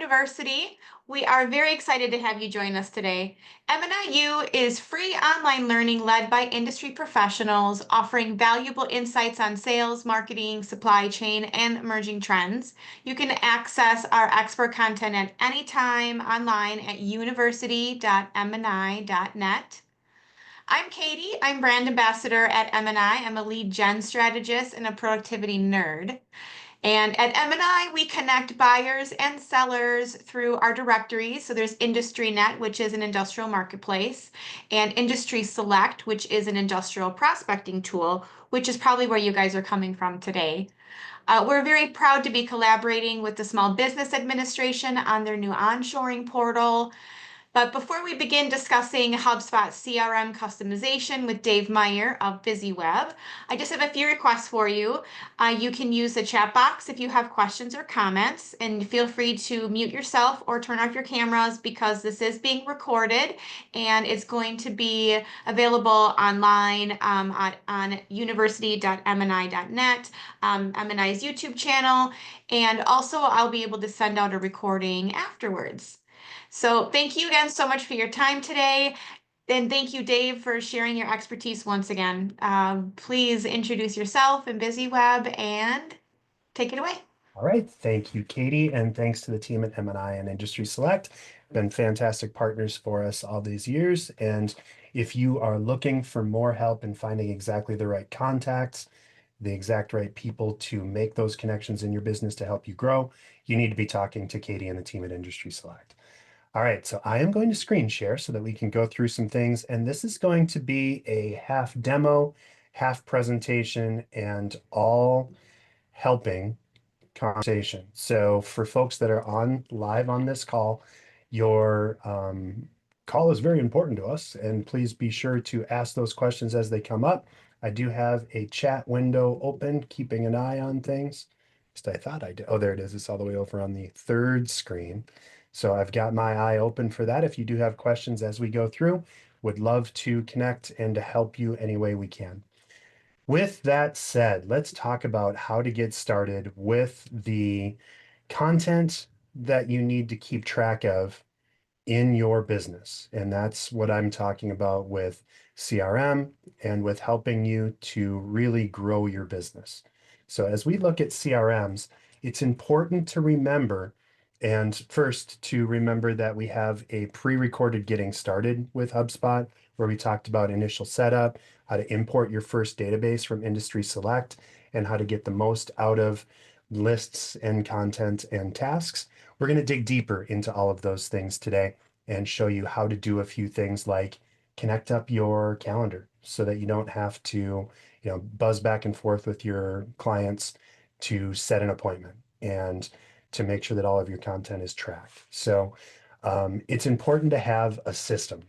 University. We are very excited to have you join us today. M&IU is free online learning led by industry professionals, offering valuable insights on sales, marketing, supply chain, and emerging trends. You can access our expert content at any time online at university.mni.net. I'm Katie. I'm brand ambassador at M&I. I'm a lead gen strategist and a productivity nerd. And at M&I, we connect buyers and sellers through our directories. So there's IndustryNet, which is an industrial marketplace, and IndustrySelect, which is an industrial prospecting tool, which is probably where you guys are coming from today. We're very proud to be collaborating with the Small Business Administration on their new onshoring portal. But before we begin discussing HubSpot CRM customization with Dave Meyer of BusyWeb, I just have a few requests for you. You can use the chat box if you have questions or comments, and feel free to mute yourself or turn off your cameras because this is being recorded and it's going to be available online on university.mni.net, MNI's YouTube channel, and also I'll be able to send out a recording afterwards. So thank you again so much for your time today. And thank you, Dave, for sharing your expertise once again. Please introduce yourself and BusyWeb and take it away. All right. Thank you, Katie. And thanks to the team at M&I and Industry Select. Been fantastic partners for us all these years. And if you are looking for more help in finding exactly the right contacts, the exact right people to make those connections in your business to help you grow, you need to be talking to Katie and the team at Industry Select. All right, so I am going to screen share so that we can go through some things, and this is going to be a half demo, half presentation, and all helping conversation. So for folks that are on live on this call, your call is very important to us, and please be sure to ask those questions as they come up. I do have a chat window open, keeping an eye on things. Just I thought I did. Oh, there it is. It's all the way over on the third screen. So I've got my eye open for that. If you do have questions as we go through, would love to connect and to help you any way we can. With that said, let's talk about how to get started with the content that you need to keep track of in your business. And that's what I'm talking about with CRM and with helping you to really grow your business. So as we look at CRMs, it's important to remember, and first to remember that we have a pre-recorded getting started with HubSpot, where we talked about initial setup, how to import your first database from IndustrySelect, and how to get the most out of lists and content and tasks. We're going to dig deeper into all of those things today and show you how to do a few things like connect up your calendar so that you don't have to, buzz back and forth with your clients to set an appointment and to make sure that all of your content is tracked. So it's important to have a system.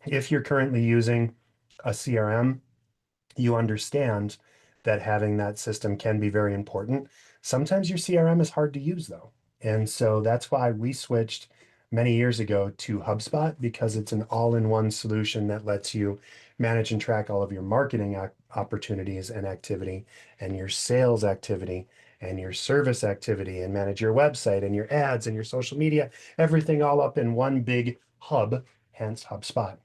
If you're currently using a CRM, you understand that having that system can be very important. Sometimes your CRM is hard to use though. And so that's why we switched many years ago to HubSpot, because it's an all-in-one solution that lets you manage and track all of your marketing opportunities and activity, and your sales activity, and your service activity, and manage your website and your ads and your social media, everything all up in one big hub, hence HubSpot.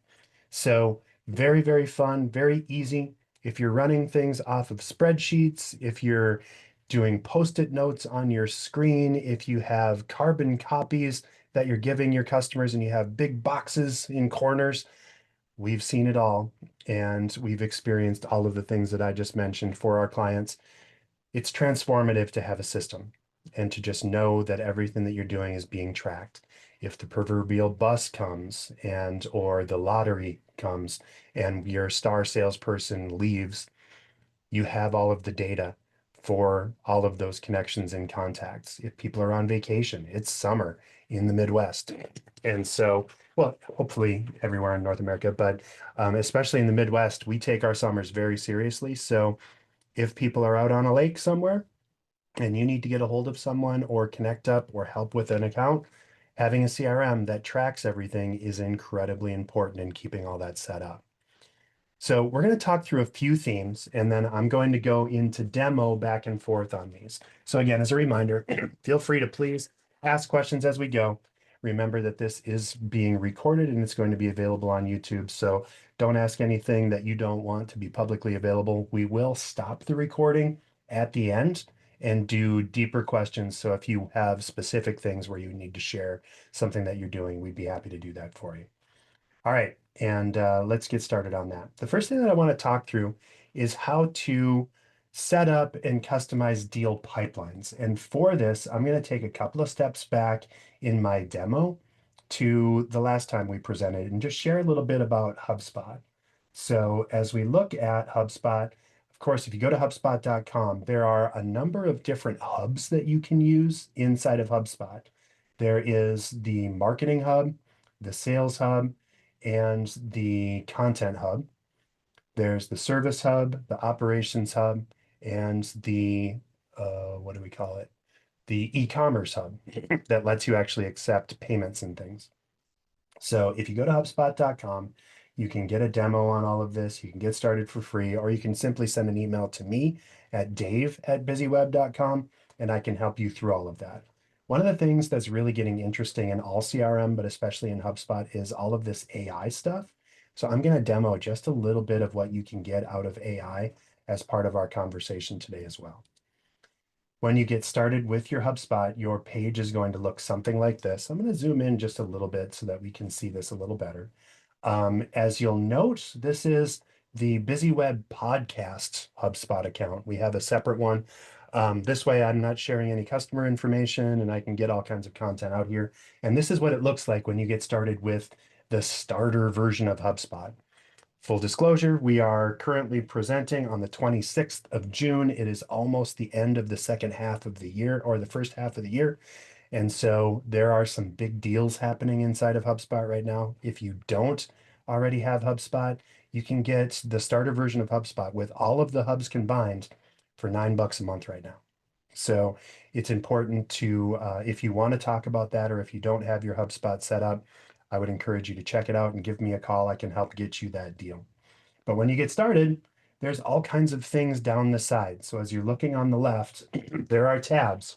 So very, very fun, very easy. If you're running things off of spreadsheets, if you're doing Post-it notes on your screen, if you have carbon copies that you're giving your customers and you have big boxes in corners, we've seen it all. And we've experienced all of the things that I just mentioned for our clients. It's transformative to have a system and to just know that everything that you're doing is being tracked. If the proverbial bus comes or the lottery comes and your star salesperson leaves, you have all of the data for all of those connections and contacts. If people are on vacation, it's summer in the Midwest. And so, well, hopefully everywhere in North America, but especially in the Midwest, we take our summers very seriously. So if people are out on a lake somewhere and you need to get a hold of someone or connect up or help with an account, having a CRM that tracks everything is incredibly important in keeping all that set up. So we're going to talk through a few themes, and then I'm going to go into demo back and forth on these. So again, as a reminder, feel free to please ask questions as we go. Remember that this is being recorded and it's going to be available on YouTube. So don't ask anything that you don't want to be publicly available. We will stop the recording at the end and do deeper questions. So if you have specific things where you need to share something that you're doing, we'd be happy to do that for you. All right, and let's get started on that. The first thing that I want to talk through is how to set up and customize deal pipelines. And for this, I'm going to take a couple of steps back in my demo to the last time we presented and just share a little bit about HubSpot. So as we look at HubSpot, of course, if you go to HubSpot.com, there are a number of different hubs that you can use inside of HubSpot. There is the Marketing Hub, the Sales Hub, and the Content Hub. There's the Service Hub, the Operations Hub, and the, what do we call it? The e-commerce hub that lets you actually accept payments and things. So if you go to HubSpot.com, you can get a demo on all of this. You can get started for free, or you can simply send an email to me at dave@busyweb.com, and I can help you through all of that. One of the things that's really getting interesting in all CRM, but especially in HubSpot, is all of this AI stuff. So I'm going to demo just a little bit of what you can get out of AI as part of our conversation today as well. When you get started with your HubSpot, your page is going to look something like this. I'm going to zoom in just a little bit so that we can see this a little better. As you'll note, this is the BusyWeb Podcast HubSpot account. We have a separate one. This way, I'm not sharing any customer information and I can get all kinds of content out here. And this is what it looks like when you get started with the starter version of HubSpot. Full disclosure, we are currently presenting on the 26th of June. It is almost the end of the second half of the year or the first half of the year. And so there are some big deals happening inside of HubSpot right now. If you don't already have HubSpot, you can get the starter version of HubSpot with all of the hubs combined for $9 a month right now. So it's important to, if you want to talk about that or if you don't have your HubSpot set up, I would encourage you to check it out and give me a call. I can help get you that deal. But when you get started, there's all kinds of things down the side. So as you're looking on the left, there are tabs.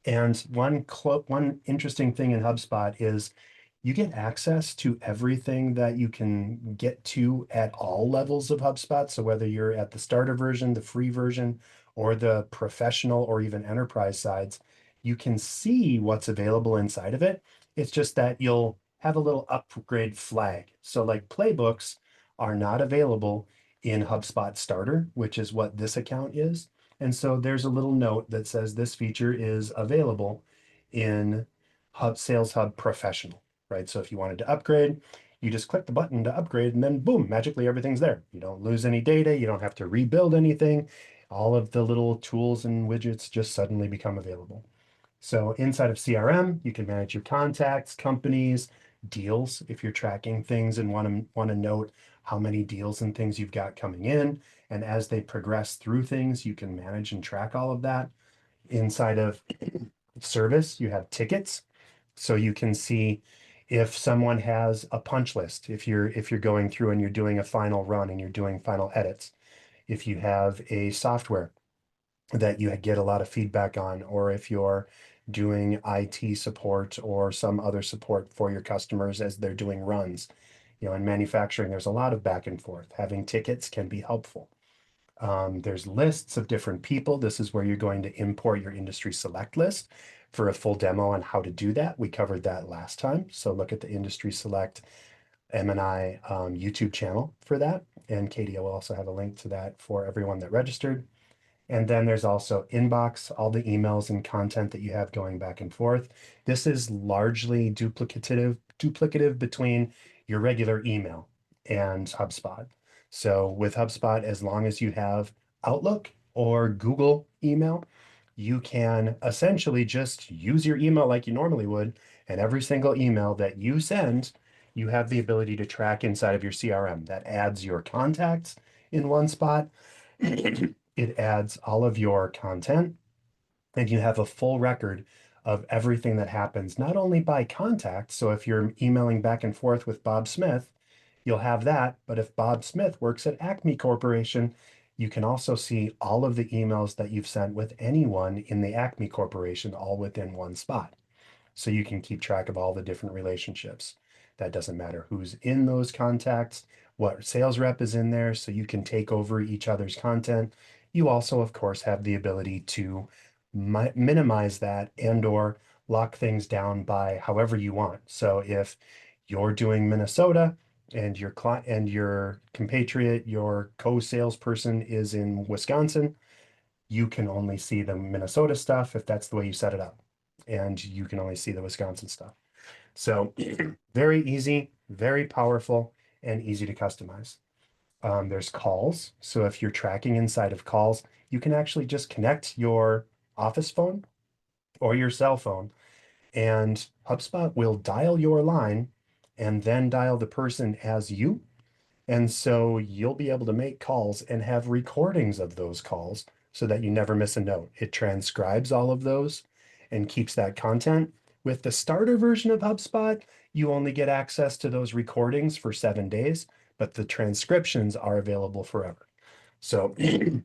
And one interesting thing in HubSpot is you get access to everything that you can get to at all levels of HubSpot. So whether you're at the starter version, the free version, or the professional or even enterprise sides, you can see what's available inside of it. It's just that you'll have a little upgrade flag. So like playbooks are not available in HubSpot Starter, which is what this account is. And so there's a little note that says this feature is available in Sales Hub Professional, right? So if you wanted to upgrade, you just click the button to upgrade and then boom, magically everything's there. You don't lose any data. You don't have to rebuild anything. All of the little tools and widgets just suddenly become available. So inside of CRM, you can manage your contacts, companies, deals if you're tracking things and want to note how many deals and things you've got coming in. And as they progress through things, you can manage and track all of that. Inside of service, you have tickets. So you can see if someone has a punch list, if you're going through and you're doing a final run and you're doing final edits, if you have a software that you get a lot of feedback on, or if you're doing IT support or some other support for your customers as they're doing runs. You know, in manufacturing, there's a lot of back and forth. Having tickets can be helpful. There's lists of different people. This is where you're going to import your IndustrySelect list for a full demo on how to do that. We covered that last time. So look at the IndustrySelect M&I YouTube channel for that. And Katie will also have a link to that for everyone that registered. And then there's also inbox, all the emails and content that you have going back and forth. This is largely duplicative between your regular email and HubSpot. So with HubSpot, as long as you have Outlook or Google email, you can essentially just use your email like you normally would. And every single email that you send, you have the ability to track inside of your CRM. That adds your contacts in one spot. It adds all of your content, and you have a full record of everything that happens, not only by contact. So if you're emailing back and forth with Bob Smith, you'll have that. But if Bob Smith works at Acme Corporation, You can also see all of the emails that you've sent with anyone in the Acme Corporation all within one spot. So you can keep track of all the different relationships. That doesn't matter who's in those contacts, what sales rep is in there, so you can take over each other's content. You also, of course, have the ability to minimize that and or lock things down by however you want. So if you're doing Minnesota and your client and your compatriot, your co-salesperson is in Wisconsin, you can only see the Minnesota stuff if that's the way you set it up. And you can only see the Wisconsin stuff. So very easy, very powerful, and easy to customize. There's calls. So if you're tracking inside of calls, you can actually just connect your office phone or your cell phone, and HubSpot will dial your line and then dial the person as you. And so you'll be able to make calls and have recordings of those calls so that you never miss a note. It transcribes all of those and keeps that content. With the starter version of HubSpot, you only get access to those recordings for 7 days, but the transcriptions are available forever. So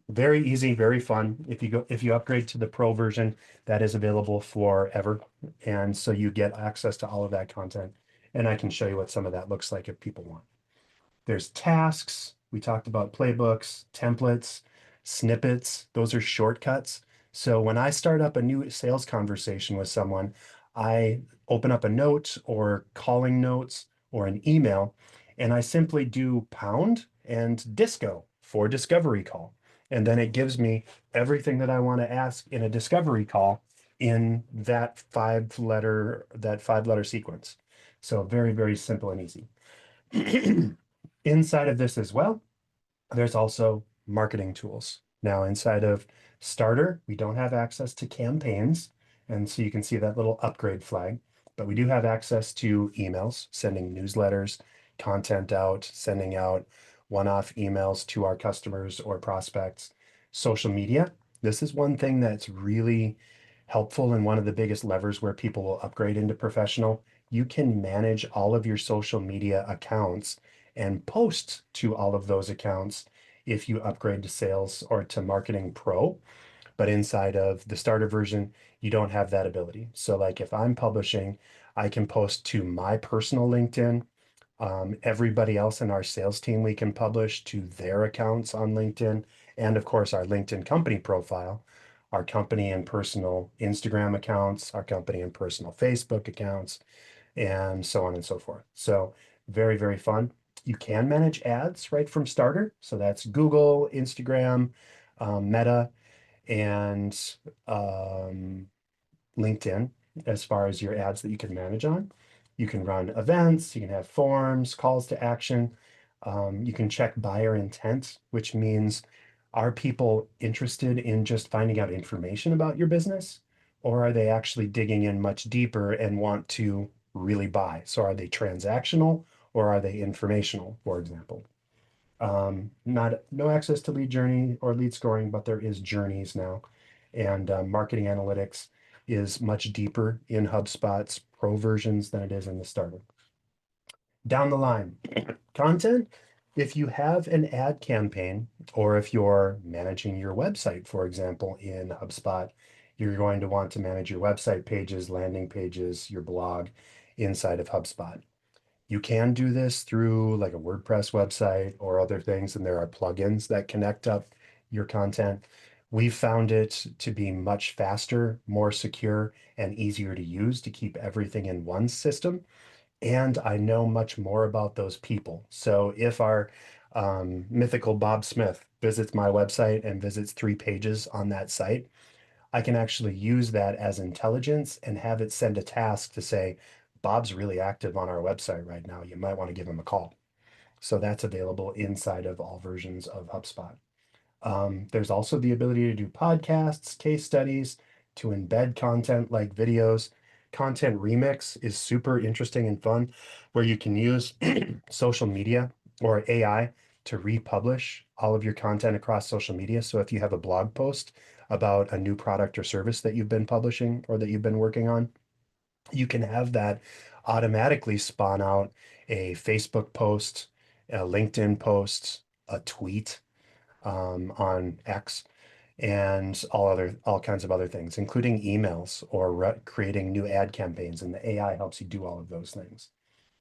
very easy, very fun. If you upgrade to the Pro version, that is available forever. And so you get access to all of that content. And I can show you what some of that looks like if people want. There's tasks. We talked about playbooks, templates, snippets. Those are shortcuts. So when I start up a new sales conversation with someone, I open up a note or calling notes or an email, and I simply do pound and disco for discovery call. And then it gives me everything that I want to ask in a discovery call in that five letter sequence. So very, very simple and easy. Inside of this as well, there's also marketing tools. Now, inside of Starter, we don't have access to campaigns. And so you can see that little upgrade flag, but we do have access to emails, sending newsletters, content out, sending out one-off emails to our customers or prospects. Social media. This is one thing that's really helpful and one of the biggest levers where people will upgrade into professional. You can manage all of your social media accounts and post to all of those accounts if you upgrade to sales or to marketing pro. But inside of the starter version, you don't have that ability. So like if I'm publishing, I can post to my personal LinkedIn. Everybody else in our sales team, we can publish to their accounts on LinkedIn. And of course, our LinkedIn company profile, our company and personal Instagram accounts, our company and personal Facebook accounts, and so on and so forth. So very, very fun. You can manage ads right from starter. So that's Google, Instagram, Meta, and um, LinkedIn as far as your ads that you can manage on. You can run events, you can have forms, calls to action. You can check buyer intent, which means are people interested in just finding out information about your business, or are they actually digging in much deeper and want to really buy? So are they transactional or are they informational, for example? Not no access to lead journey or lead scoring, but there is journeys now. And marketing analytics is much deeper in HubSpot's pro versions than it is in the starter. Down the line, content. If you have an ad campaign, or if you're managing your website, for example, in HubSpot, you're going to want to manage your website pages, landing pages, your blog inside of HubSpot. You can do this through like a WordPress website or other things, and there are plugins that connect up your content. We've found it to be much faster, more secure, and easier to use to keep everything in one system. And I know much more about those people. So if our mythical Bob Smith visits my website and visits 3 pages on that site, I can actually use that as intelligence and have it send a task to say, Bob's really active on our website right now. You might want to give him a call. So that's available inside of all versions of HubSpot. There's also the ability to do podcasts, case studies, to embed content like videos. Content remix is super interesting and fun, where you can use social media or AI to republish all of your content across social media. So if you have a blog post about a new product or service that you've been publishing or that you've been working on, you can have that automatically spawn out a Facebook post, a LinkedIn post, a tweet, on X and all kinds of other things, including emails or creating new ad campaigns. And the AI helps you do all of those things.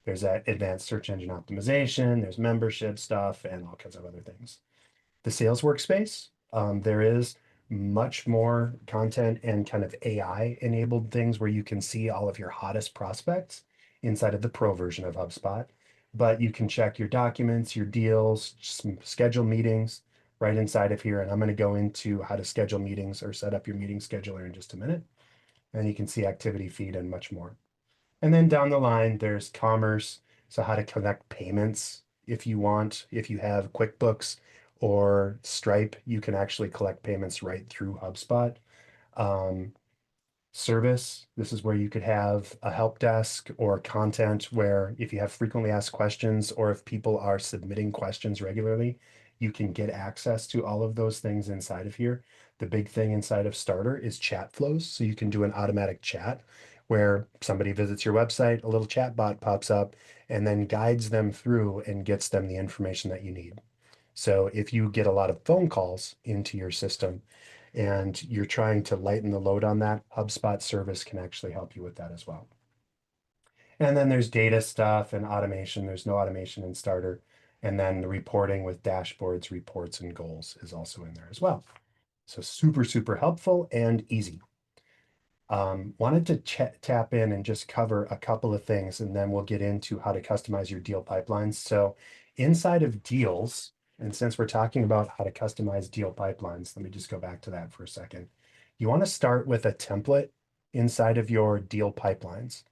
There's that advanced search engine optimization, there's membership stuff, and all kinds of other things. The sales workspace, there is much more content and kind of AI enabled things where you can see all of your hottest prospects inside of the pro version of HubSpot. But you can check your documents, your deals, schedule meetings right inside of here. And I'm going to go into how to schedule meetings or set up your meeting scheduler in just a minute. And you can see activity feed and much more. And then down the line, there's commerce. So how to connect payments if you want. If you have QuickBooks or Stripe, you can actually collect payments right through HubSpot. Um, Service, this is where you could have a help desk or content where if you have frequently asked questions or if people are submitting questions regularly, you can get access to all of those things inside of here. The big thing inside of Starter is chat flows. So you can do an automatic chat where somebody visits your website, a little chat bot pops up and then guides them through and gets them the information that you need. So if you get a lot of phone calls into your system and you're trying to lighten the load on that, HubSpot service can actually help you with that as well. And then there's data stuff and automation. There's no automation in Starter. And then the reporting with dashboards, reports, and goals is also in there as well. So super, super helpful and easy. Wanted to tap in and just cover a couple of things, and then we'll get into how to customize your deal pipelines. So inside of deals, and since we're talking about how to customize deal pipelines, let me just go back to that for a second. You want to start with a template inside of your deal pipelines.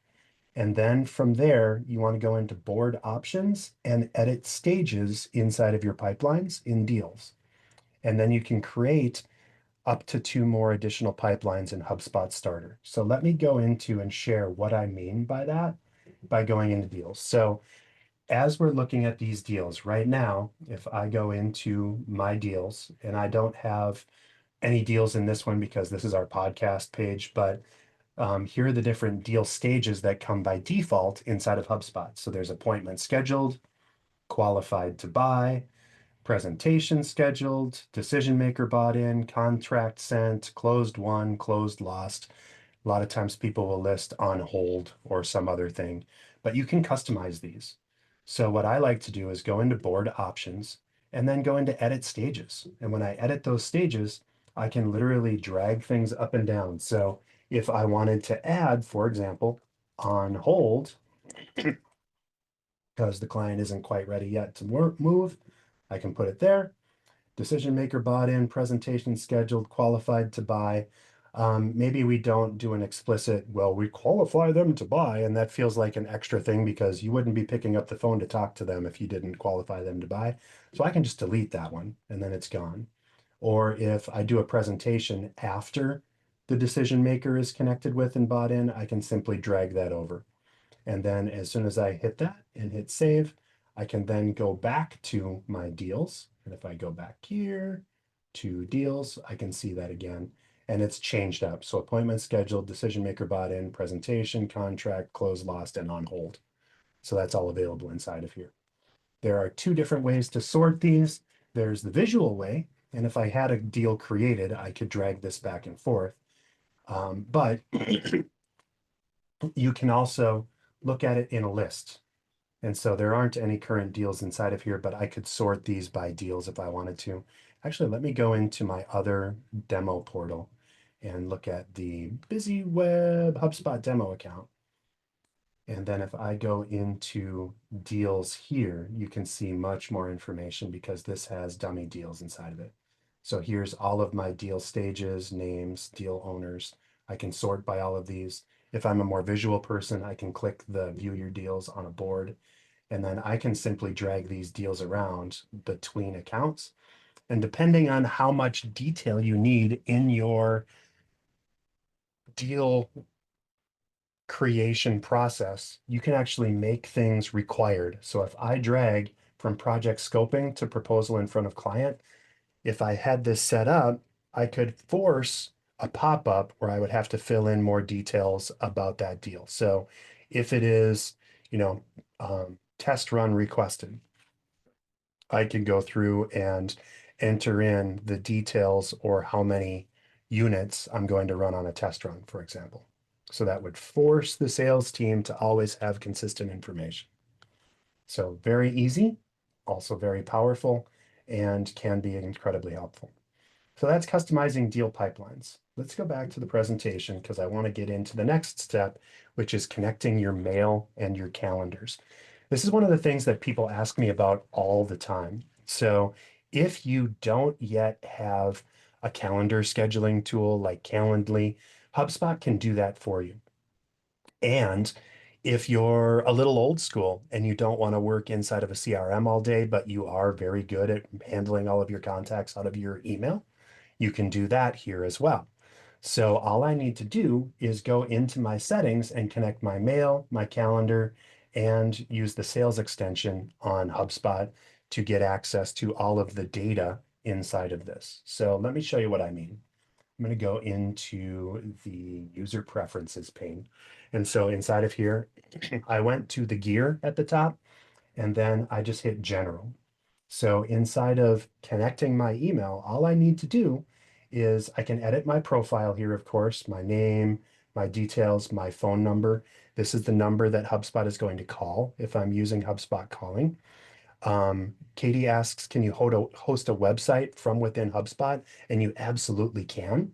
And then from there, you want to go into board options and edit stages inside of your pipelines in deals. And then you can create up to 2 more additional pipelines in HubSpot Starter. So let me go into and share what I mean by that by going into deals. So as we're looking at these deals right now, if I go into my deals and I don't have any deals in this one because this is our podcast page, but here are the different deal stages that come by default inside of HubSpot. So there's appointment scheduled, qualified to buy, presentation scheduled, decision maker bought in, contract sent, closed won, closed lost. A lot of times people will list on hold or some other thing, but you can customize these. So what I like to do is go into board options and then go into edit stages. And when I edit those stages, I can literally drag things up and down. So if I wanted to add, for example, on hold, because the client isn't quite ready yet to move, I can put it there. Decision maker bought in, presentation scheduled, qualified to buy. Maybe we don't do an explicit, well, we qualify them to buy, and that feels like an extra thing because you wouldn't be picking up the phone to talk to them if you didn't qualify them to buy. So I can just delete that one and then it's gone. Or if I do a presentation after the decision maker is connected with and bought in, I can simply drag that over. And then as soon as I hit that and hit save, I can then go back to my deals. And if I go back here to deals, I can see that again. And it's changed up. So appointment scheduled, decision maker bought in, presentation, contract, close lost, and on hold. So that's all available inside of here. There are 2 different ways to sort these. There's the visual way. And if I had a deal created, I could drag this back and forth. But you can also look at it in a list. And so there aren't any current deals inside of here, but I could sort these by deals if I wanted to. Actually, let me go into my other demo portal and look at the Busy Web HubSpot demo account. And then if I go into deals here, you can see much more information because this has dummy deals inside of it. So here's all of my deal stages, names, deal owners. I can sort by all of these. If I'm a more visual person, I can click the view your deals on a board, and then I can simply drag these deals around between accounts. And depending on how much detail you need in your deal creation process, you can actually make things required. So if I drag from project scoping to proposal in front of client, if I had this set up, I could force a pop-up where I would have to fill in more details about that deal. So if it is, test run requested, I can go through and enter in the details or how many units I'm going to run on a test run, for example. So that would force the sales team to always have consistent information. So very easy, also very powerful, and can be incredibly helpful. So that's customizing deal pipelines. Let's go back to the presentation because I want to get into the next step, which is connecting your mail and your calendars. This is one of the things that people ask me about all the time. So if you don't yet have a calendar scheduling tool like Calendly, HubSpot can do that for you. And if you're a little old school and you don't want to work inside of a CRM all day, but you are very good at handling all of your contacts out of your email, you can do that here as well. So all I need to do is go into my settings and connect my mail, my calendar, and use the sales extension on HubSpot to get access to all of the data inside of this. So let me show you what I mean. I'm going to go into the user preferences pane. And so inside of here, I went to the gear at the top, and then I just hit general. So inside of connecting my email, all I need to do is I can edit my profile here, of course, my name, my details, my phone number. This is the number that HubSpot is going to call if I'm using HubSpot calling. Katie asks, can you host a website from within HubSpot? And you absolutely can.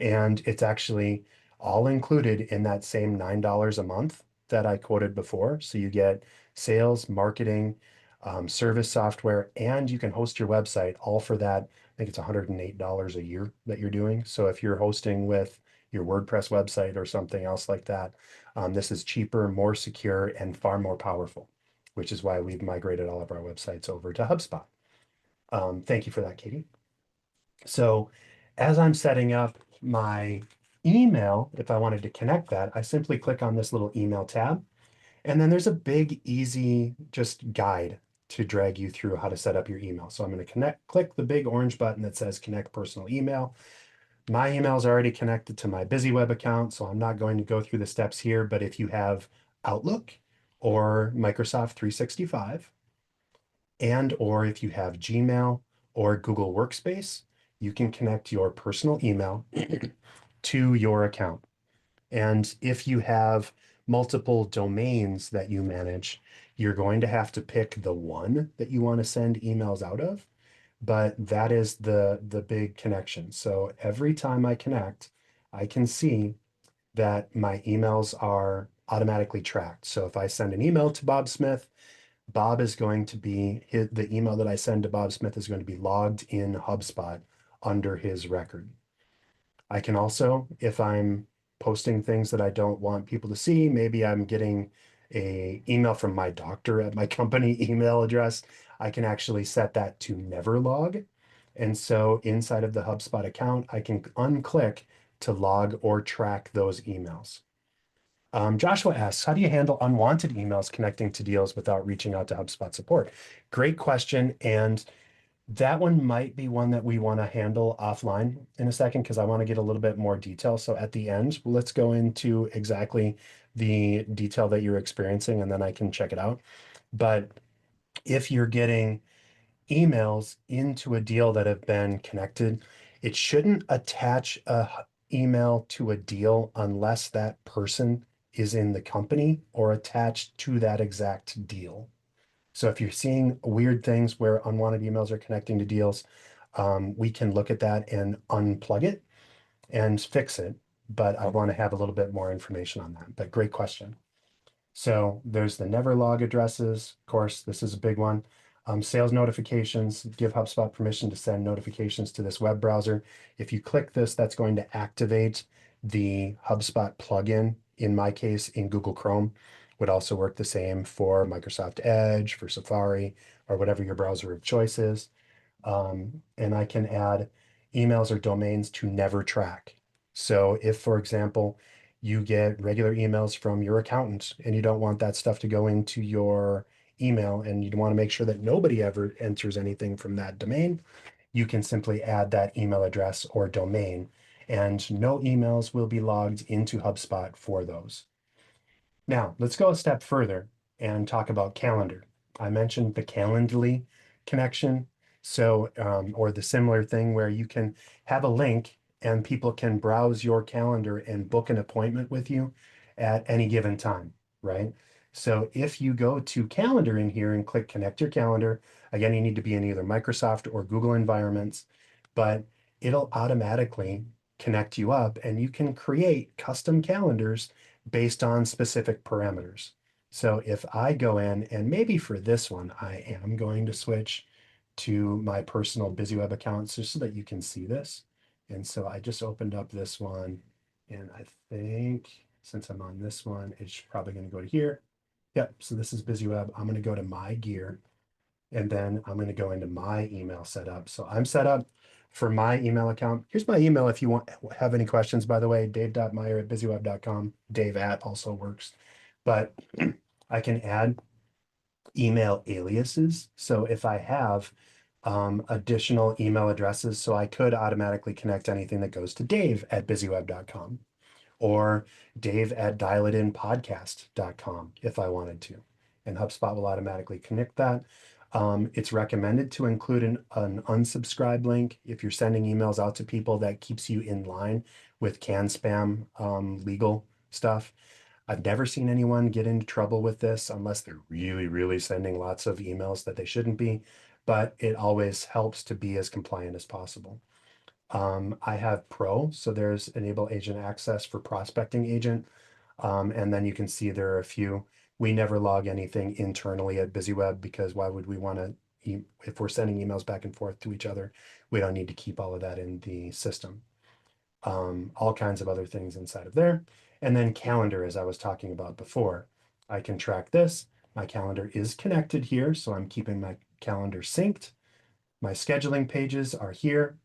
And it's actually all included in that same $9 a month that I quoted before. So you get sales, marketing, service software, and you can host your website all for that. I think it's $108 a year that you're doing. So if you're hosting with your WordPress website or something else like that, this is cheaper, more secure, and far more powerful, which is why we've migrated all of our websites over to HubSpot. Thank you for that, Katie. So as I'm setting up my email, if I wanted to connect that, I simply click on this little email tab. And then there's a big, easy, just guide to drag you through how to set up your email. So I'm going to click the big orange button that says connect personal email. My email is already connected to my BusyWeb account, so I'm not going to go through the steps here. But if you have Outlook or Microsoft 365, and or if you have Gmail or Google Workspace, you can connect your personal email to your account. And if you have multiple domains that you manage, you're going to have to pick the one that you want to send emails out of. But that is the big connection. So every time I connect, I can see that my emails are automatically tracked. So if I send an email to Bob Smith, Bob is going to be the email that I send to Bob Smith is going to be logged in HubSpot under his record. I can also, if I'm posting things that I don't want people to see, maybe I'm getting a email from my doctor at my company email address, I can actually set that to never log. And so inside of the HubSpot account, I can unclick to log or track those emails. Joshua asks, how do you handle unwanted emails connecting to deals without reaching out to HubSpot support? Great question. And that one might be one that we want to handle offline in a second because I want to get a little bit more detail. So at the end, let's go into exactly the detail that you're experiencing and then I can check it out. But if you're getting emails into a deal that have been connected, it shouldn't attach a email to a deal unless that person is in the company or attached to that exact deal. So if you're seeing weird things where unwanted emails are connecting to deals, we can look at that and unplug it and fix it. But I want to have a little bit more information on that. But great question. So there's the never log addresses. Of course, this is a big one. Sales notifications, give HubSpot permission to send notifications to this web browser. If you click this, that's going to activate the HubSpot plugin. In my case, in Google Chrome, would also work the same for Microsoft Edge, for Safari, or whatever your browser of choice is. And I can add emails or domains to never track. So if, for example, you get regular emails from your accountant and you don't want that stuff to go into your email and you want to make sure that nobody ever enters anything from that domain, you can simply add that email address or domain and no emails will be logged into HubSpot for those. Now, let's go a step further and talk about calendar. I mentioned the Calendly connection. So, or the similar thing where you can have a link and people can browse your calendar and book an appointment with you at any given time, right? So if you go to calendar in here and click connect your calendar, again, you need to be in either Microsoft or Google environments, but it'll automatically connect you up and you can create custom calendars based on specific parameters. So if I go in and maybe for this one, I am going to switch to my personal BusyWeb account just so that you can see this. And so I just opened up this one and I think since I'm on this one, it's probably going to go to here. Yep. So this is BusyWeb. I'm going to go to my gear and then I'm going to go into my email setup. So I'm set up for my email account. Here's my email if you have any questions, by the way, dave.meyer@busyweb.com. Dave at also works, but I can add email aliases. So if I have additional email addresses, so I could automatically connect anything that goes to dave@busyweb.com or dave@dialitinpodcast.com if I wanted to. And HubSpot will automatically connect that. It's recommended to include an unsubscribe link if you're sending emails out to people that keeps you in line with can spam legal stuff. I've never seen anyone get into trouble with this unless they're really, really sending lots of emails that they shouldn't be, but it always helps to be as compliant as possible. I have Pro, so there's enable agent access for prospecting agent. And then you can see there are a few. We never log anything internally at BusyWeb because why would we want to, if we're sending emails back and forth to each other, we don't need to keep all of that in the system. All kinds of other things inside of there. And then calendar, as I was talking about before, I can track this. My calendar is connected here, so I'm keeping my calendar synced. My scheduling pages are here.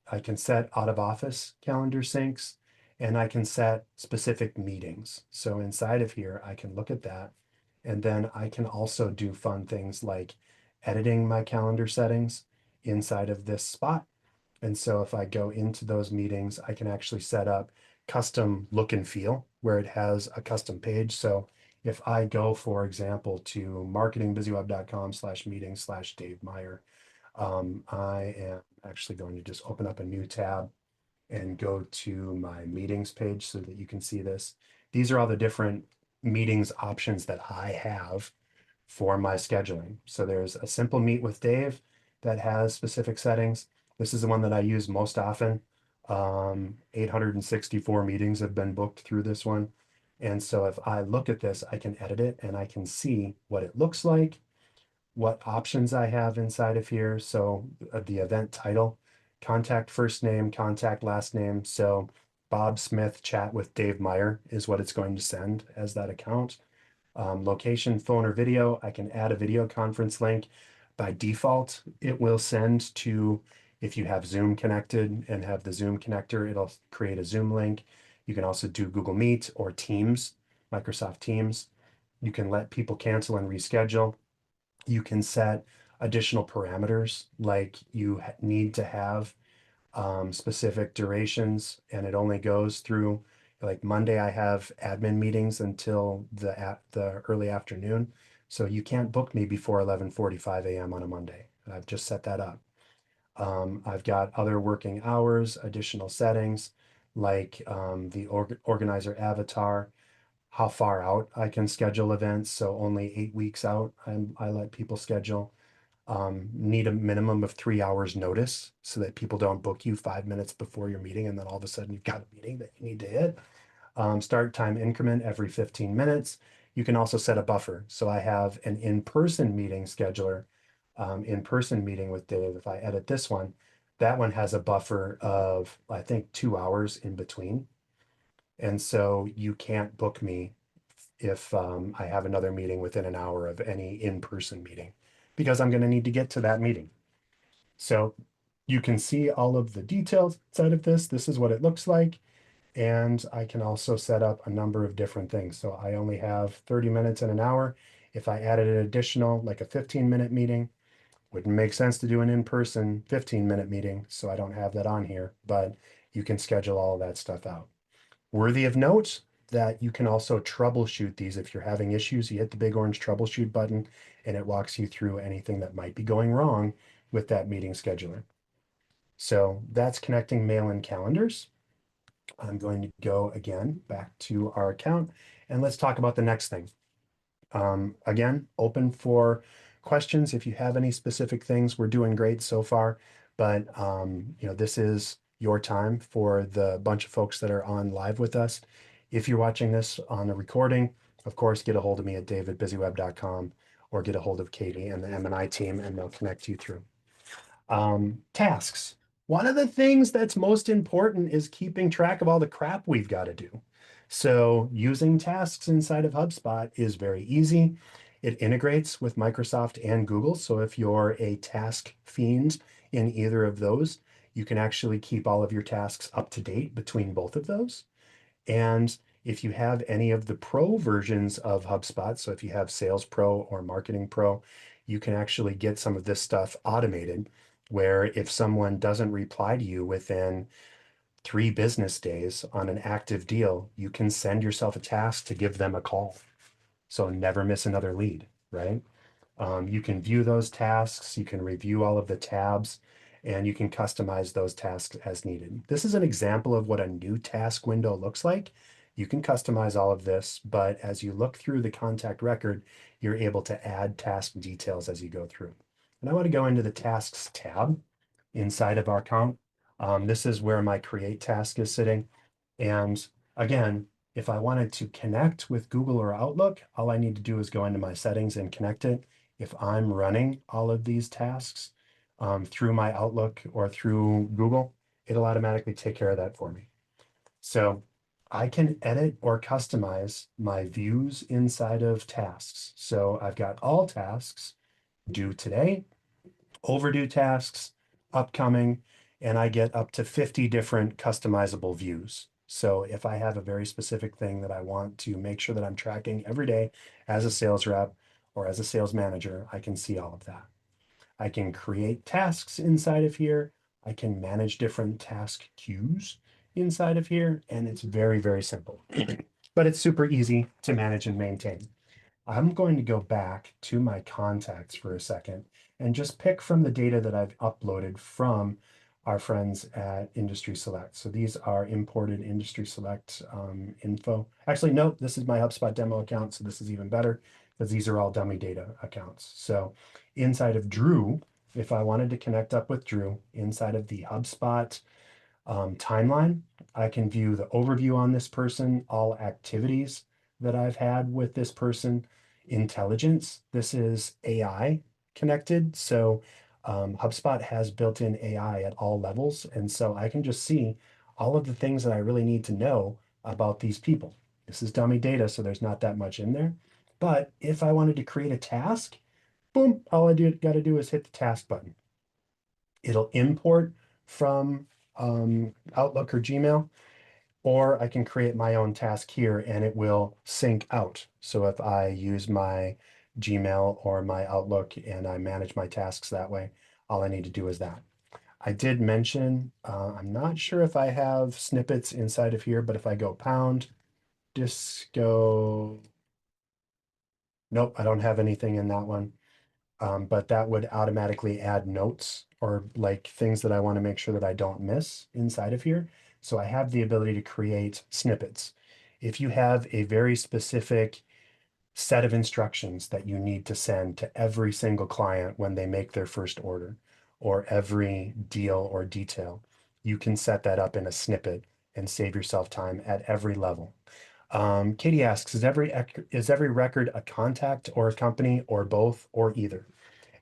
I can set out of office calendar syncs and I can set specific meetings. So inside of here, I can look at that. And then I can also do fun things like editing my calendar settings inside of this spot. And so if I go into those meetings, I can actually set up custom look and feel where it has a custom page. So if I go, for example, to marketingbusyweb.com/meeting/Dave Meyer, I am actually going to just open up a new tab and go to my meetings page so that you can see this. These are all the different meetings options that I have for my scheduling. So there's a simple meet with Dave that has specific settings. This is the one that I use most often. 864 meetings have been booked through this one. And so if I look at this, I can edit it and I can see what it looks like, what options I have inside of here. So the event title, contact first name, contact last name. So Bob Smith chat with Dave Meyer is what it's going to send as that account. Location, phone, or video, I can add a video conference link. By default, it will send to, if you have Zoom connected and have the Zoom connector, it'll create a Zoom link. You can also do Google Meet or Teams, Microsoft Teams. You can let people cancel and reschedule. You can set additional parameters like you need to have specific durations and it only goes through like Monday I have admin meetings until the early afternoon. So you can't book me before 11:45 a.m. on a Monday. I've just set that up. I've got other working hours, additional settings like the organizer avatar, how far out I can schedule events. So only 8 weeks out, I let people schedule. Need a minimum of 3 hours notice so that people don't book you 5 minutes before your meeting and then all of a sudden you've got a meeting that you need to hit. Start time increment every 15 minutes. You can also set a buffer. So I have an in-person meeting scheduler, in-person meeting with Dave. If I edit this one, that one has a buffer of, I think, 2 hours in between. And so you can't book me if I have another meeting within an hour of any in-person meeting because I'm going to need to get to that meeting. So you can see all of the details inside of this. This is what it looks like. And I can also set up a number of different things. So I only have 30 minutes and an hour. If I added an additional, like a 15-minute meeting, wouldn't make sense to do an in-person 15-minute meeting. So I don't have that on here, but you can schedule all of that stuff out. Worthy of note that you can also troubleshoot these. If you're having issues, you hit the big orange troubleshoot button and it walks you through anything that might be going wrong with that meeting scheduler. So that's connecting mail and calendars. I'm going to go again back to our account and let's talk about the next thing. Again, open for questions. If you have any specific things, we're doing great so far, but this is your time for the bunch of folks that are on live with us. If you're watching this on a recording, of course, get a hold of me at davidbusyweb.com or get a hold of Katie and the M&I team and they'll connect you through. Tasks. One of the things that's most important is keeping track of all the crap we've got to do. So using tasks inside of HubSpot is very easy. It integrates with Microsoft and Google. So if you're a task fiend in either of those, you can actually keep all of your tasks up to date between both of those. And if you have any of the pro versions of HubSpot, so if you have Sales Pro or Marketing Pro, you can actually get some of this stuff automated, where if someone doesn't reply to you within 3 business days on an active deal, you can send yourself a task to give them a call. So never miss another lead, right? You can view those tasks, you can review all of the tabs, and you can customize those tasks as needed. This is an example of what a new task window looks like. You can customize all of this, but as you look through the contact record, you're able to add task details as you go through. And I want to go into the tasks tab inside of our account. This is where my create task is sitting. And again, if I wanted to connect with Google or Outlook, all I need to do is go into my settings and connect it. If I'm running all of these tasks through my Outlook or through Google, it'll automatically take care of that for me. So I can edit or customize my views inside of tasks. So I've got all tasks due today, overdue tasks, upcoming, and I get up to 50 different customizable views. So if I have a very specific thing that I want to make sure that I'm tracking every day as a sales rep or as a sales manager, I can see all of that. I can create tasks inside of here. I can manage different task queues inside of here, and it's very, very simple. But it's super easy to manage and maintain. I'm going to go back to my contacts for a second and just pick from the data that I've uploaded from our friends at IndustrySelect. So these are imported IndustrySelect info. Actually, no, this is my HubSpot demo account, so this is even better because these are all dummy data accounts. So inside of Drew, if I wanted to connect up with Drew inside of the HubSpot timeline, I can view the overview on this person, all activities that I've had with this person, intelligence. This is AI connected. So HubSpot has built-in AI at all levels. And so I can just see all of the things that I really need to know about these people. This is dummy data, so there's not that much in there. But if I wanted to create a task, boom, all I got to do is hit the task button. It'll import from Outlook or Gmail, or I can create my own task here and it will sync out. So if I use my Gmail or my Outlook and I manage my tasks that way, all I need to do is that. I did mention, I'm not sure if I have snippets inside of here, but if I go pound, disco, nope, I don't have anything in that one. But that would automatically add notes or like things that I want to make sure that I don't miss inside of here. So I have the ability to create snippets. If you have a very specific set of instructions that you need to send to every single client when they make their first order, or every deal or detail, you can set that up in a snippet and save yourself time at every level. Katie asks, is every record a contact or a company or both or either?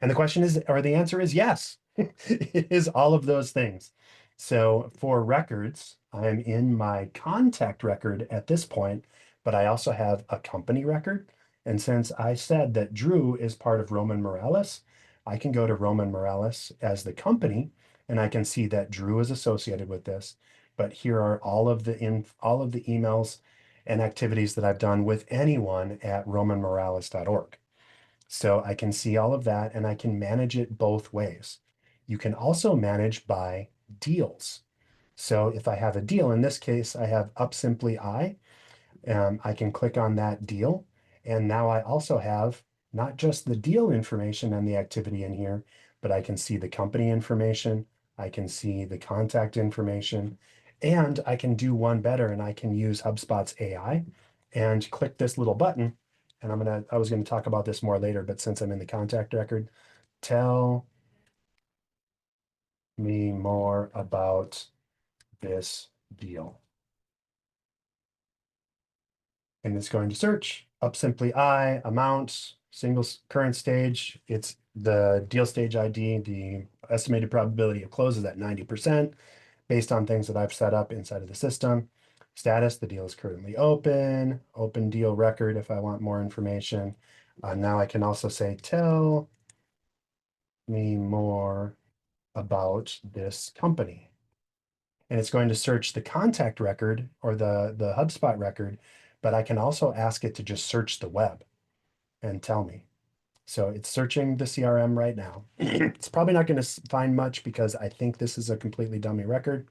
And the question is, or the answer is yes. It is all of those things. So for records, I'm in my contact record at this point, but I also have a company record. And since I said that Drew is part of Roman Morales, I can go to Roman Morales as the company, and I can see that Drew is associated with this. But here are all of the emails and activities that I've done with anyone at romanmorales.org. So I can see all of that and I can manage it both ways. You can also manage by deals. So if I have a deal, in this case, I have Up Simply I can click on that deal. And now I also have not just the deal information and the activity in here, but I can see the company information, I can see the contact information, and I can do one better, and I can use HubSpot's AI and click this little button. And I was gonna talk about this more later, but since I'm in the contact record, tell me more about this deal. And it's going to search up simply I, amount, current stage. It's the deal stage ID. The estimated probability of close is at 90% based on things that I've set up inside of the system. Status, the deal is currently open deal record if I want more information. Now I can also say, tell me more about this company. And it's going to search the contact record or the HubSpot record, but I can also ask it to just search the web and tell me. So it's searching the CRM right now. It's probably not going to find much because I think this is a completely dummy record.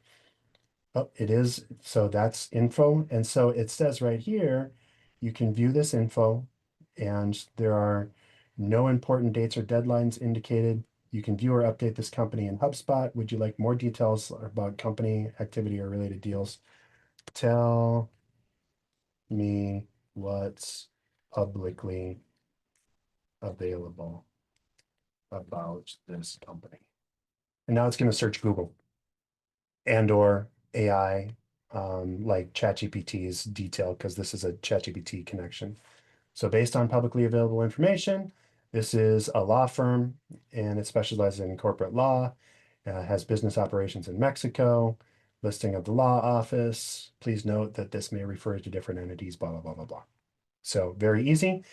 Oh, it is. So that's info. And so it says right here, you can view this info and there are no important dates or deadlines indicated. You can view or update this company in HubSpot. Would you like more details about company activity or related deals? Tell me what's publicly available about this company. And now it's going to search Google and or AI, like ChatGPT's detail, because this is a ChatGPT connection. So based on publicly available information, this is a law firm and it specializes in corporate law, has business operations in Mexico, listing of the law office. Please note that this may refer to different entities, blah, blah, blah, blah, blah. So very easy.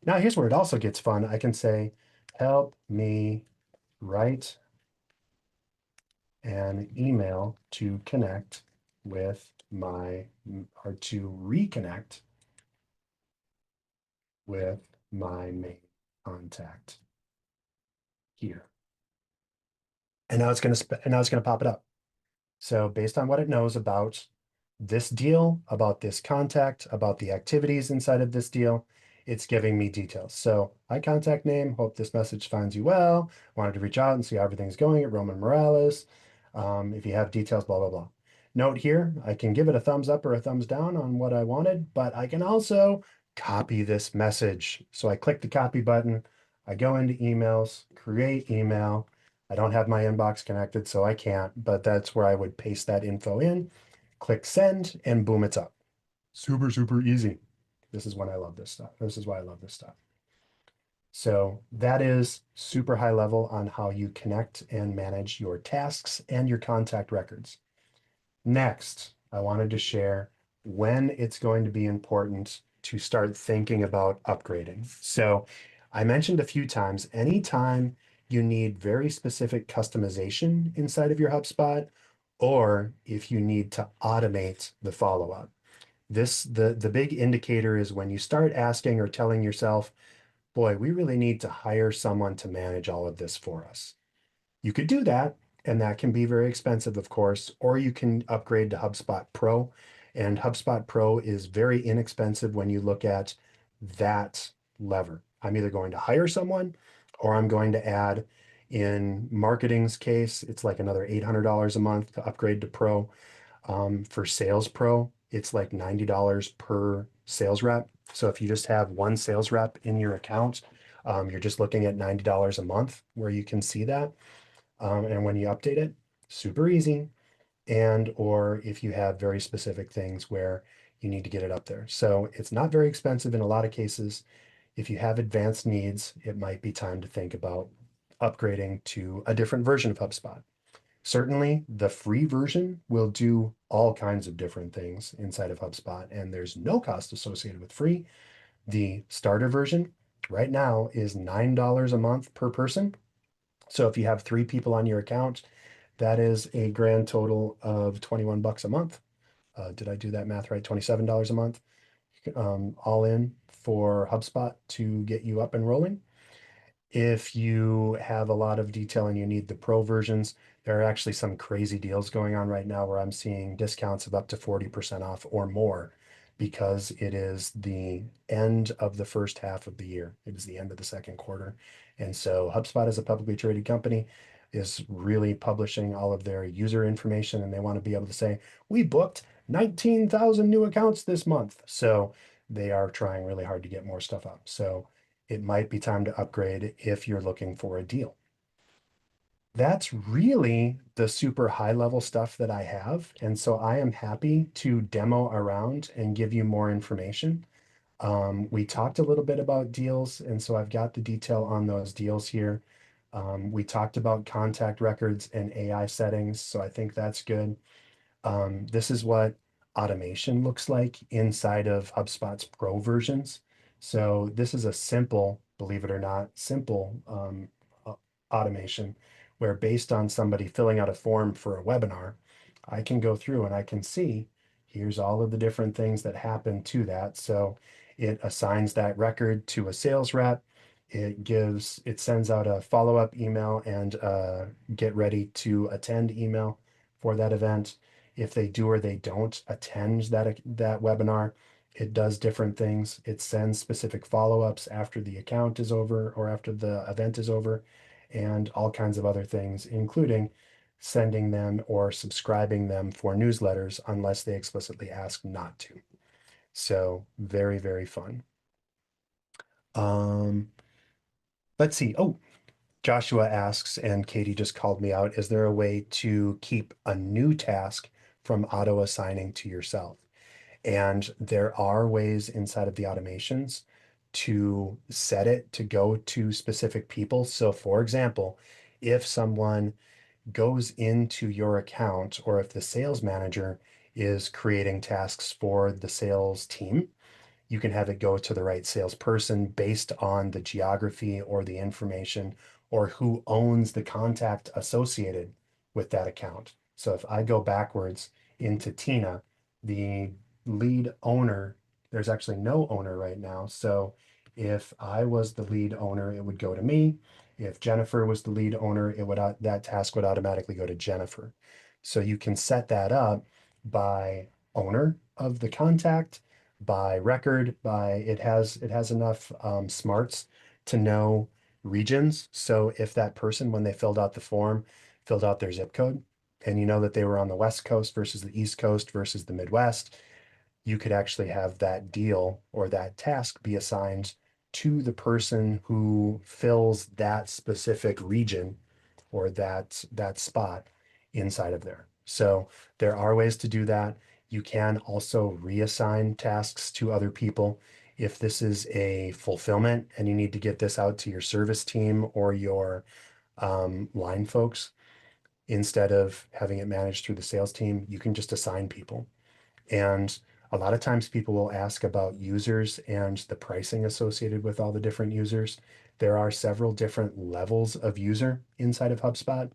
Now here's where it also gets fun. I can say, help me write an email to connect with or to reconnect with my main contact here. And now it's going to pop it up. So based on what it knows about this deal, about this contact, about the activities inside of this deal, it's giving me details. So my contact name, hope this message finds you well. Wanted to reach out and see how everything's going at Roman Morales. If you have details, blah, blah, blah. Note here, I can give it a thumbs up or a thumbs down on what I wanted, but I can also copy this message. So I click the copy button, I go into emails, create email. I don't have my inbox connected, so I can't, but that's where I would paste that info in, click send, and boom, it's up. Super, super easy. This is when I love this stuff. This is why I love this stuff. So that is super high level on how you connect and manage your tasks and your contact records. Next, I wanted to share when it's going to be important to start thinking about upgrading. So I mentioned a few times, anytime you need very specific customization inside of your HubSpot, or if you need to automate the follow-up. The big indicator is when you start asking or telling yourself, boy, we really need to hire someone to manage all of this for us. You could do that, and that can be very expensive, of course, or you can upgrade to HubSpot Pro. And HubSpot Pro is very inexpensive when you look at that lever. I'm either going to hire someone or I'm going to add, in marketing's case, it's like another $800 a month to upgrade to Pro. For Sales Pro, it's like $90 per sales rep. So if you just have one sales rep in your account, you're just looking at $90 a month where you can see that. And when you update it, super easy. And or if you have very specific things where you need to get it up there. So it's not very expensive in a lot of cases. If you have advanced needs, it might be time to think about upgrading to a different version of HubSpot. Certainly, the free version will do all kinds of different things inside of HubSpot, and there's no cost associated with free. The starter version right now is $9 a month per person. So if you have 3 people on your account, that is a grand total of 21 bucks a month. Did I do that math right? $27 a month, all in for HubSpot to get you up and rolling. If you have a lot of detail and you need the pro versions, there are actually some crazy deals going on right now where I'm seeing discounts of up to 40% off or more because it is the end of the first half of the year. It is the end of the second quarter. And so HubSpot, as a publicly traded company, is really publishing all of their user information, and they want to be able to say, we booked 19,000 new accounts this month. So they are trying really hard to get more stuff up. So it might be time to upgrade if you're looking for a deal. That's really the super high level stuff that I have. And so I am happy to demo around and give you more information. We talked a little bit about deals, and so I've got the detail on those deals here. We talked about contact records and AI settings, so I think that's good. This is what automation looks like inside of HubSpot's Pro versions. So this is a simple, believe it or not, simple automation where, based on somebody filling out a form for a webinar, I can go through and I can see here's all of the different things that happen to that. So it assigns that record to a sales rep. It sends out a follow-up email and get ready to attend email for that event. If they do or they don't attend that webinar, it does different things. It sends specific follow-ups after the account is over or after the event is over, and all kinds of other things, including sending them or subscribing them for newsletters unless they explicitly ask not to. So very, very fun. Um, let's see. Oh, Joshua asks, and Katie just called me out, is there a way to keep a new task from auto assigning to yourself? And there are ways inside of the automations to set it to go to specific people. So, for example, if someone goes into your account, or if the sales manager is creating tasks for the sales team, you can have it go to the right salesperson based on the geography or the information or who owns the contact associated with that account. So if I go backwards into Tina, the lead owner, there's actually no owner right now. So if I was the lead owner, it would go to me. If Jennifer was the lead owner, that task would automatically go to Jennifer. So you can set that up by owner of the contact, by record, by it has enough smarts to know regions. So if that person, when they filled out the form, filled out their zip code, and you know that they were on the West Coast versus the East Coast versus the Midwest, you could actually have that deal or that task be assigned to the person who fills that specific region or that spot inside of there. So there are ways to do that. You can also reassign tasks to other people. If this is a fulfillment and you need to get this out to your service team or your line folks, instead of having it managed through the sales team, you can just assign people. And a lot of times people will ask about users and the pricing associated with all the different users. There are several different levels of user inside of HubSpot.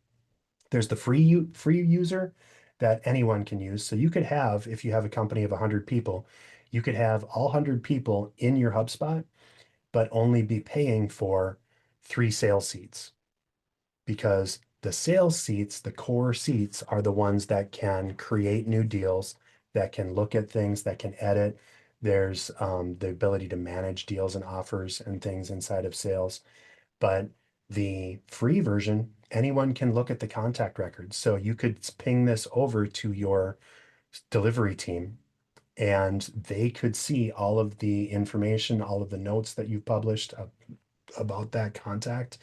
There's the free user that anyone can use. So you could have, if you have a company of 100 people, you could have all 100 people in your HubSpot, but only be paying for 3 sales seats, because the sales seats, the core seats, are the ones that can create new deals, that can look at things, that can edit. There's the ability to manage deals and offers and things inside of sales. But the free version, anyone can look at the contact records. So you could ping this over to your delivery team, and they could see all of the information, all of the notes that you've published about that contact,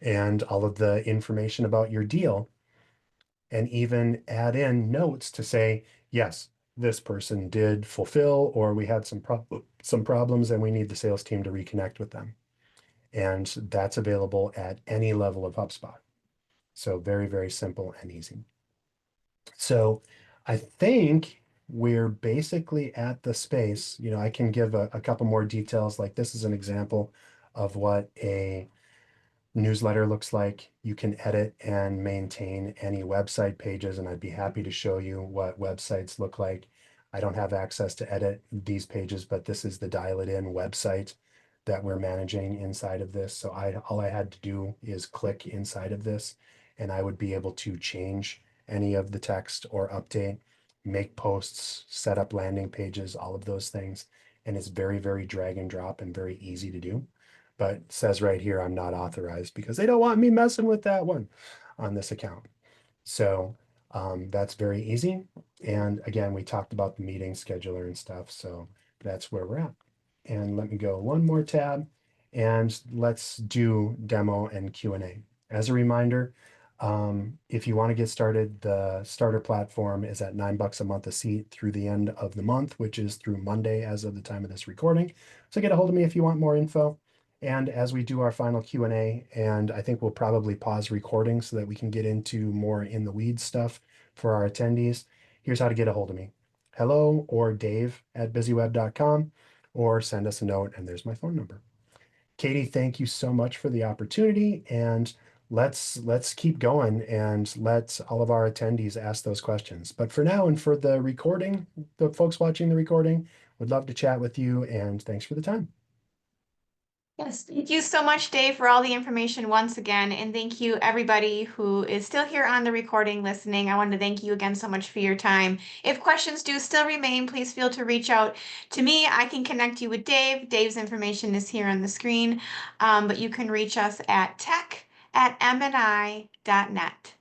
and all of the information about your deal, and even add in notes to say, yes, this person did fulfill, or we had some problems and we need the sales team to reconnect with them. And that's available at any level of HubSpot. So very, very simple and easy. So I think we're basically at the space. I can give a couple more details. Like, this is an example of what a newsletter looks like. You can edit and maintain any website pages, and I'd be happy to show you what websites look like. I don't have access to edit these pages, but this is the Dial It In website that we're managing inside of this. So all I had to do is click inside of this, and I would be able to change any of the text or update. make posts, set up landing pages, all of those things. And it's very, very drag and drop and very easy to do. But it says right here, I'm not authorized because they don't want me messing with that one on this account. So that's very easy. And again, we talked about the meeting scheduler and stuff. So that's where we're at. And let me go one more tab and let's do demo and Q&A. As a reminder, if you want to get started, the starter platform is at $9 a month a seat through the end of the month, which is through Monday as of the time of this recording. So get a hold of me if you want more info. And as we do our final Q&A, and I think we'll probably pause recording so that we can get into more in the weeds stuff for our attendees. Here's how to get a hold of me. Hello or dave@busyweb.com, or send us a note, and there's my phone number. Katie, thank you so much for the opportunity, and let's keep going and let all of our attendees ask those questions. But for now and for the recording, the folks watching the recording, would love to chat with you, and thanks for the time. Yes, thank you so much, Dave, for all the information once again. And thank you, everybody who is still here on the recording listening. I want to thank you again so much for your time. If questions do still remain, please feel to reach out to me. I can connect you with Dave. Dave's information is here on the screen, but you can reach us at tech@mni.net.